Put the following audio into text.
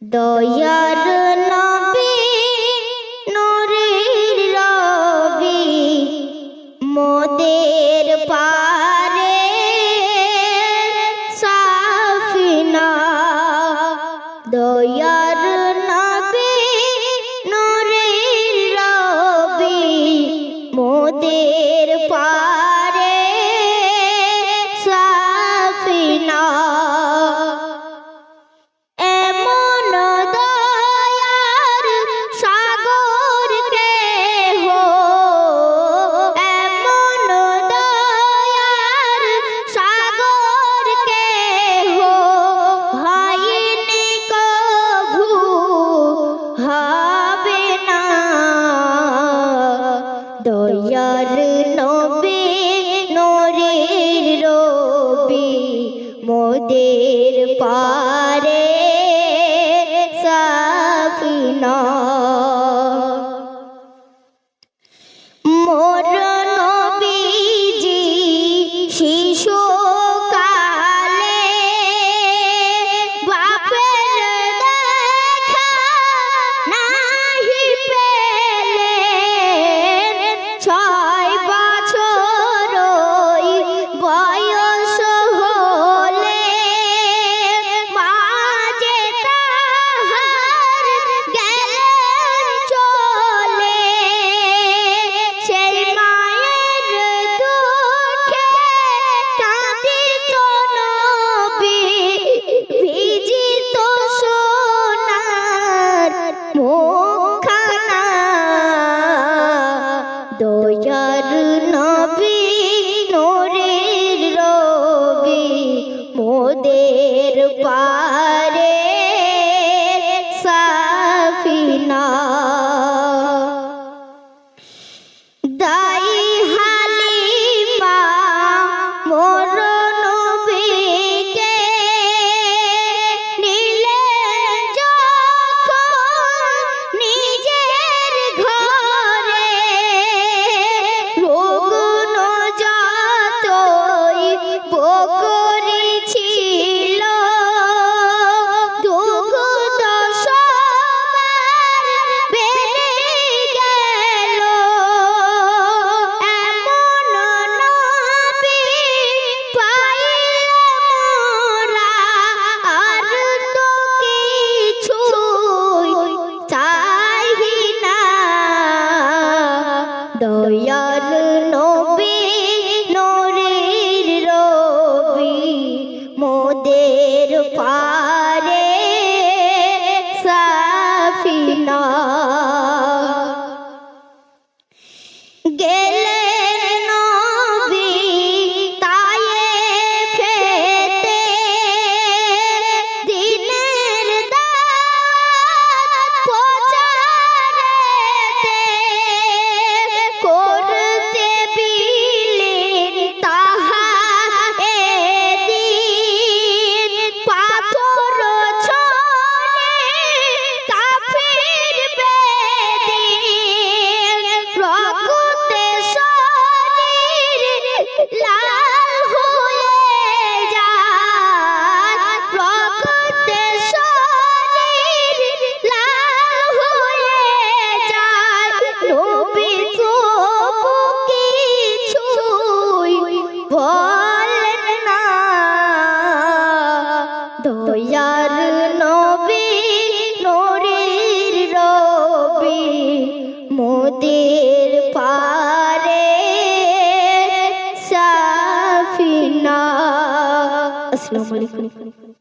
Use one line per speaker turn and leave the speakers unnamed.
দয়ার নবী নূরের রবি মোদের পারে সাফিনা। দয়ার নবী নূরের রবি মোদের পারে সাফিনা। দয়ার নবী নূরের রবি মোদের পারে সাফিনা। মোর নবীজি শিশু কালে বাপের দেখা নাহি পেলেন, 6 বছর বয়স হলে মাঝে তাহার গেলেন চলে। সেই মায়ের দুঃখে কাঁদিত নবী, ভিজিত সোনার মুখখানা। দয়ার নবী নূরের রবি মোদের পারে সাফিনা। দাই হালিমা মোর নবীকে নিলেন যখন নিজের ঘরে, রোগন যতই বকরি ছিল দুগ্ধ সবার বেড়ে গেল। এমন নবী পাইলাম মোরা, আর তো কিছুই চাহি না। দয়ার নবী নূরের রবি মোদের পারে সাফিনা। গেলেন নবী তায়েফেতে, দিনের দাওয়াত প্রচারেতে, করতে বিলীন তাহা এদিন। পাথর ছনে কাফির বেদিন, রক্তে শরীর লাল হয়ে যায়, রক্তে শরীর লাল হয়ে যায়। নবী তবু কিছুই বলেন না। দয়ার নবী নূরের রবি মোদের পারে সাফিনা। আসসালামু আলাইকুম।